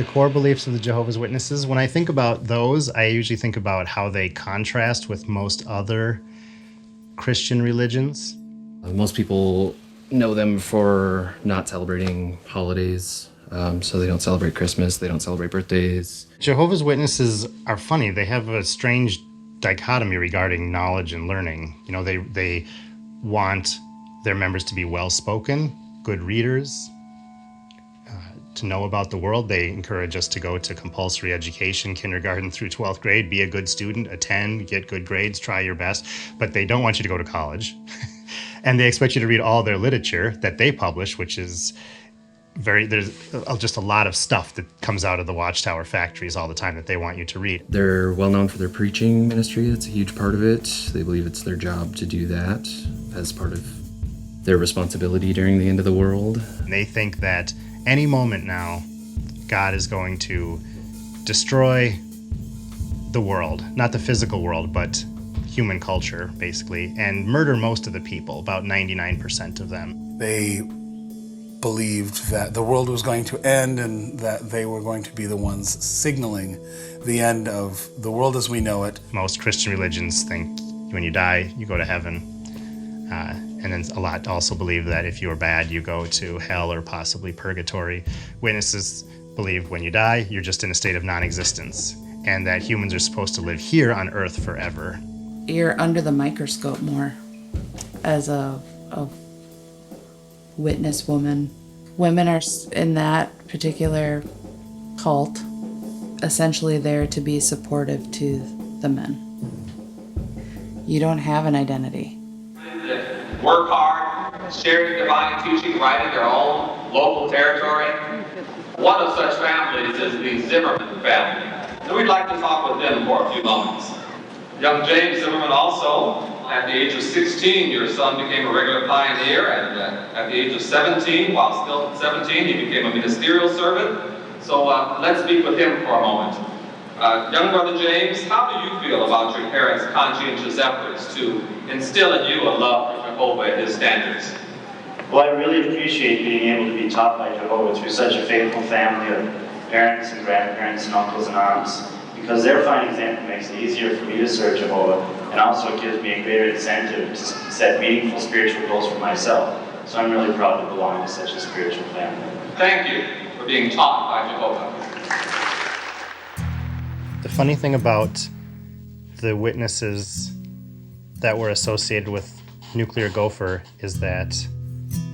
The core beliefs of the Jehovah's Witnesses, when I think about those, I usually think about how they contrast with most other Christian religions. Most people know them for not celebrating holidays, so they don't celebrate Christmas, they don't celebrate birthdays. Jehovah's Witnesses are funny. They have a strange dichotomy regarding knowledge and learning. You know, they want their members to be well-spoken, good readers, to know about the world. They encourage us to go to compulsory education, kindergarten through 12th grade, be a good student, attend, get good grades, try your best, but they don't want you to go to college. And they expect you to read all their literature that they publish, which is there's just a lot of stuff that comes out of the Watchtower factories all the time that they want you to read. They're well known for their preaching ministry. That's a huge part of it. They believe it's their job to do that as part of their responsibility during the end of the world. And they think that any moment now, God is going to destroy the world, not the physical world, but human culture, basically, and murder most of the people, about 99% of them. They believed that the world was going to end and that they were going to be the ones signaling the end of the world as we know it. Most Christian religions think when you die, you go to heaven. And then a lot also believe that if you're bad, you go to hell or possibly purgatory. Witnesses believe when you die, you're just in a state of non-existence, and that humans are supposed to live here on Earth forever. You're under the microscope more as a witness woman. Women are in that particular cult essentially there to be supportive to the men. You don't have an identity. Work hard, sharing divine teaching right in their own local territory. One of such families is the Zimmerman family. And we'd like to talk with them for a few moments. Young James Zimmerman also, at the age of 16, your son became a regular pioneer, and at the age of 17, while still 17, he became a ministerial servant. So let's speak with him for a moment. Young brother James, how do you feel about your parents' conscientious efforts to instill in you a love for Jehovah and his standards? Well, I really appreciate being able to be taught by Jehovah through such a faithful family of parents and grandparents and uncles and aunts, because their fine example makes it easier for me to serve Jehovah, and also it gives me a greater incentive to set meaningful spiritual goals for myself. So I'm really proud to belong to such a spiritual family. Thank you for being taught by Jehovah. The funny thing about the witnesses that were associated with Nuclear Gopher is that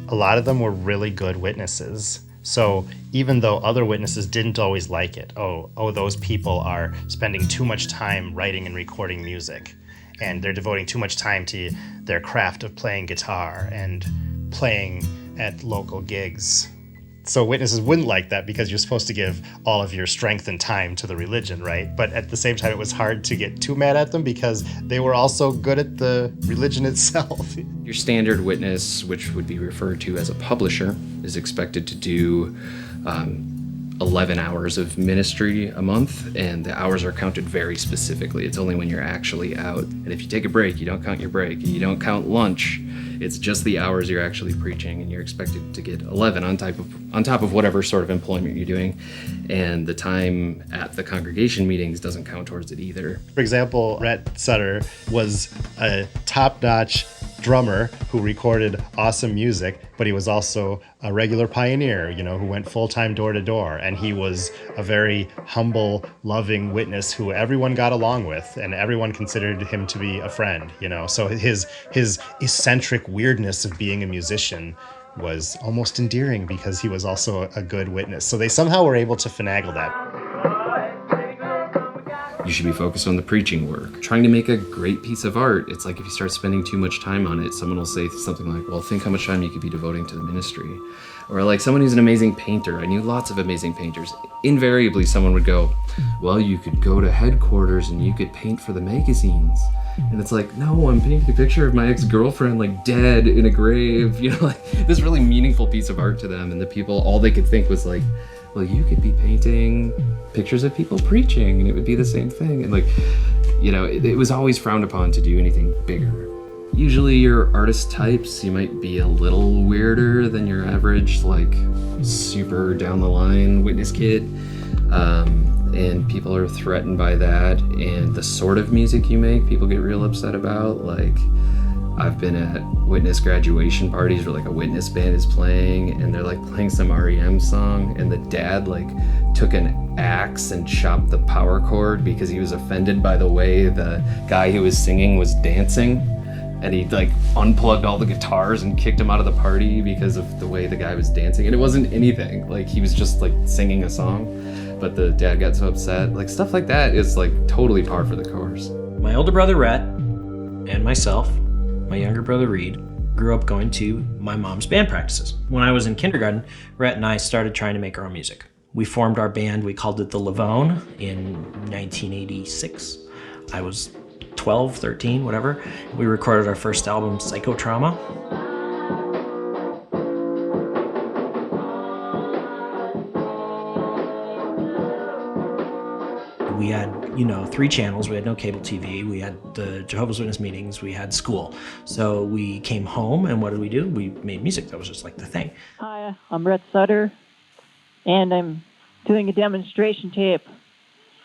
a lot of them were really good witnesses. So even though other witnesses didn't always like it, those people are spending too much time writing and recording music, and they're devoting too much time to their craft of playing guitar and playing at local gigs. So witnesses wouldn't like that because you're supposed to give all of your strength and time to the religion, right? But at the same time, it was hard to get too mad at them because they were also good at the religion itself. Your standard witness, which would be referred to as a publisher, is expected to do 11 hours of ministry a month, and the hours are counted very specifically. It's only when you're actually out. And if you take a break, you don't count your break. You don't count lunch. It's just the hours you're actually preaching, and you're expected to get 11 on top of whatever sort of employment you're doing. And the time at the congregation meetings doesn't count towards it either. For example, Rhett Sutter was a top-notch drummer who recorded awesome music, but he was also a regular pioneer, who went full-time door-to-door, and he was a very humble, loving witness who everyone got along with, and everyone considered him to be a friend, So his eccentric weirdness of being a musician was almost endearing because he was also a good witness. So they somehow were able to finagle that. You should be focused on the preaching work. Trying to make a great piece of art, it's like if you start spending too much time on it, someone will say something like, well, think how much time you could be devoting to the ministry. Or like someone who's an amazing painter. I knew lots of amazing painters. Invariably, someone would go, well, you could go to headquarters and you could paint for the magazines. And it's like, no, I'm painting a picture of my ex-girlfriend, like dead in a grave, this really meaningful piece of art to them. And the people, all they could think was like, well, you could be painting pictures of people preaching and it would be the same thing. And it was always frowned upon to do anything bigger. Usually your artist types, you might be a little weirder than your average, super down the line witness kid. And people are threatened by that, and the sort of music you make, people get real upset about. Like, I've been at witness graduation parties where like a witness band is playing and they're like playing some REM song, and the dad like took an axe and chopped the power cord because he was offended by the way the guy who was singing was dancing, and he like unplugged all the guitars and kicked him out of the party because of the way the guy was dancing. And it wasn't anything, like he was just like singing a song, but the dad got so upset. Like stuff like that is like totally par for the course. My older brother Rhett and myself, my younger brother Reed, grew up going to my mom's band practices. When I was in kindergarten, Rhett and I started trying to make our own music. We formed our band, we called it the Lavone in 1986. I was 12, 13, whatever. We recorded our first album, Psychotrauma. We had, 3 channels. We had no cable TV. We had the Jehovah's Witness meetings. We had school. So we came home, and what did we do? We made music. That was just like the thing. Hi, I'm Rhett Sutter, and I'm doing a demonstration tape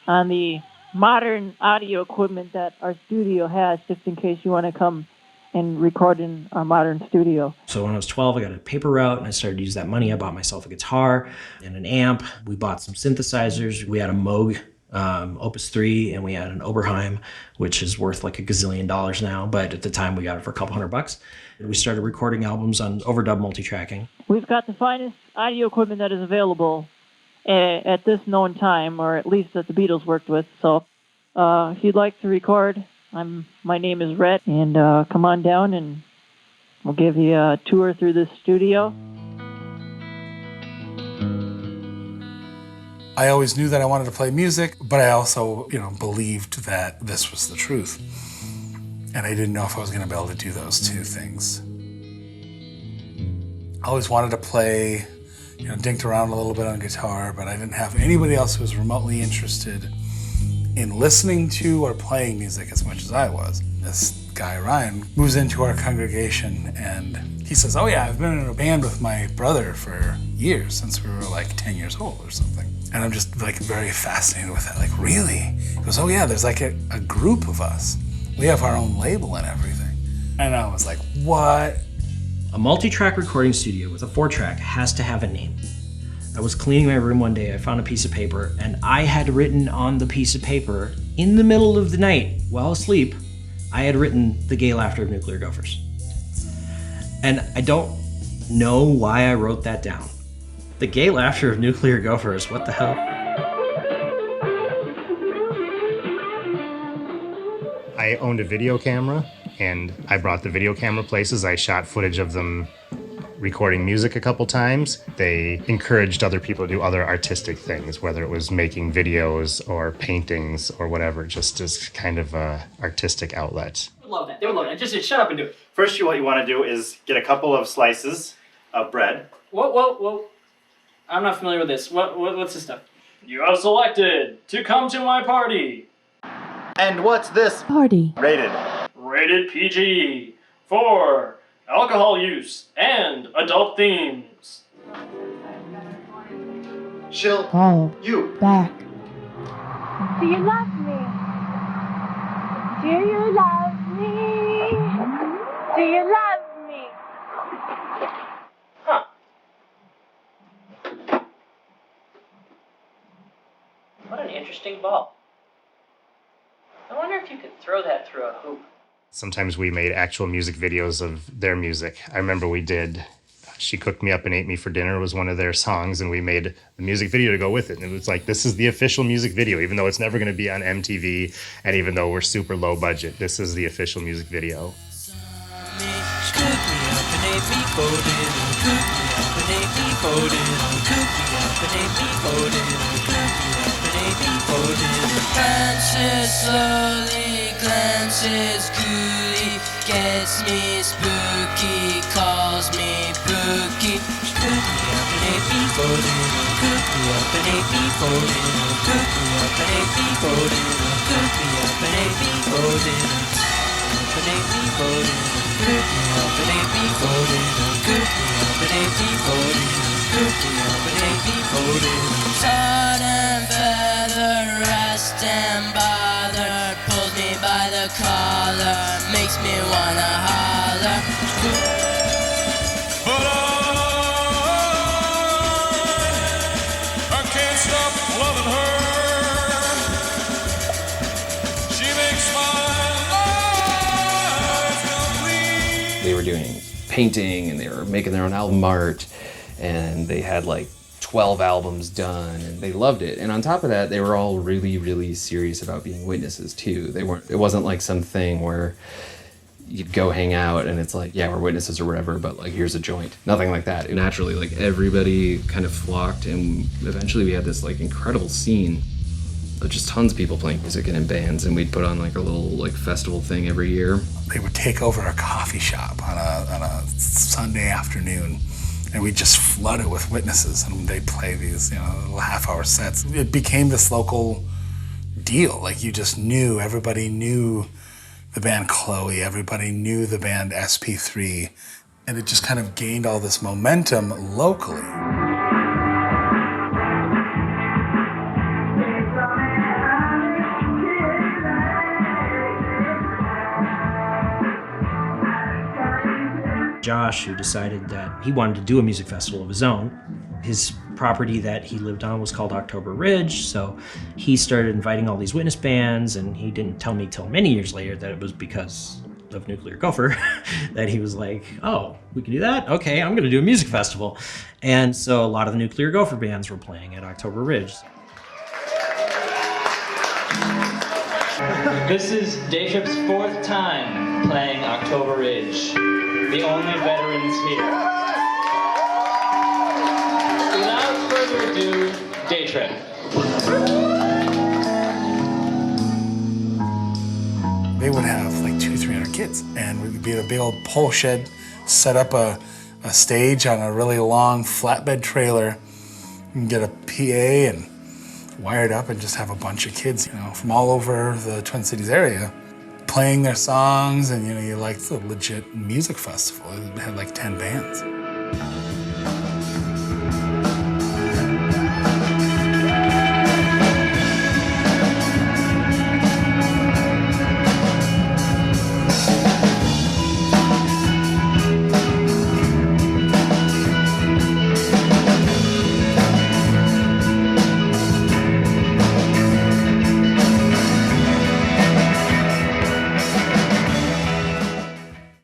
on the modern audio equipment that our studio has, just in case you want to come and record in our modern studio. So when I was 12, I got a paper route, and I started to use that money. I bought myself a guitar and an amp. We bought some synthesizers. We had a Moog Opus 3, and we had an Oberheim, which is worth like $1 gazillion now, but at the time we got it for a couple $100. And we started recording albums on overdub multi-tracking. We've got the finest audio equipment that is available at this known time, or at least that the Beatles worked with. So if you'd like to record, my name is Rhett, and come on down and we'll give you a tour through this studio. I always knew that I wanted to play music, but I also, believed that this was the truth. And I didn't know if I was going to be able to do those two things. I always wanted to play, dinked around a little bit on guitar, but I didn't have anybody else who was remotely interested in listening to or playing music as much as I was. This guy, Ryan, moves into our congregation, and he says, "Oh yeah, I've been in a band with my brother for years, since we were like 10 years old or something." And I'm just like very fascinated with that. Like, really? He goes, "Oh yeah, there's like a group of us. We have our own label and everything." And I was like, what? A multi-track recording studio with a 4-track has to have a name. I was cleaning my room one day, I found a piece of paper, and I had written on the piece of paper, in the middle of the night, while asleep, I had written The Gay Laughter of Nuclear Gophers. And I don't know why I wrote that down. The Gay Laughter of Nuclear Gophers, what the hell? I owned a video camera, and I brought the video camera places. I shot footage of them recording music a couple times. They encouraged other people to do other artistic things, whether it was making videos or paintings or whatever, just as kind of a artistic outlet. They would love that. They would love it. Just shut up and do it. First, what you want to do is get a couple of slices of bread. Whoa. I'm not familiar with this. What's this stuff? You are selected to come to my party. And what's this? Party. Rated PG for alcohol use and adult themes. She'll Call you back. Do you love me? Do you love me? Do you love me? Huh. What an interesting ball. I wonder if you could throw that through a hoop. Sometimes we made actual music videos of their music. I remember we did She Cooked Me Up and Ate Me for Dinner was one of their songs, and we made the music video to go with it. And it was like, this is the official music video, even though it's never going to be on MTV, and even though we're super low budget, this is the official music video. Glances slowly, glances coolly, gets me spooky, calls me bookie. She cooked me up and ate me for dinner, cooked me up and ate me for dinner, cooked me up and ate me for dinner, cooked me up and ate me for dinner, up and ate me for dinner, cooked me up and ate me for dinner, cooked me up and ate me for dinner, cooked me up and ate me for dinner. Sudden me wanna holler. But I can't stop loving her. She makes my life complete. They were doing painting and they were making their own album art, and they had like 12 albums done, and they loved it. And on top of that, they were all really, really serious about being witnesses too. It wasn't like some thing where you'd go hang out and it's like, yeah, we're witnesses or whatever, but like, here's a joint. Nothing like that. Naturally, like everybody kind of flocked, and eventually we had this like incredible scene of just tons of people playing music and in bands, and we'd put on like a little like festival thing every year. They would take over a coffee shop on a Sunday afternoon, and we'd just flood it with witnesses, and they'd play these, little half-hour sets. It became this local deal. Like, you just knew, everybody knew the band Chloe, everybody knew the band SP3, and it just kind of gained all this momentum locally. Josh, who decided that he wanted to do a music festival of his own. His property that he lived on was called October Ridge, so he started inviting all these witness bands, and he didn't tell me till many years later that it was because of Nuclear Gopher that he was like, oh, we can do that? Okay, I'm gonna do a music festival. And so a lot of the Nuclear Gopher bands were playing at October Ridge. This is Daytrip's 4th time playing October Ridge. The only veterans here. Without further ado, Daytrip. They would have like 200-300 kids, and we'd be at a big old pole shed, set up a stage on a really long flatbed trailer, and get a PA and wire it up and just have a bunch of kids, from all over the Twin Cities area, playing their songs, and you liked the legit music festival. It had like 10 bands.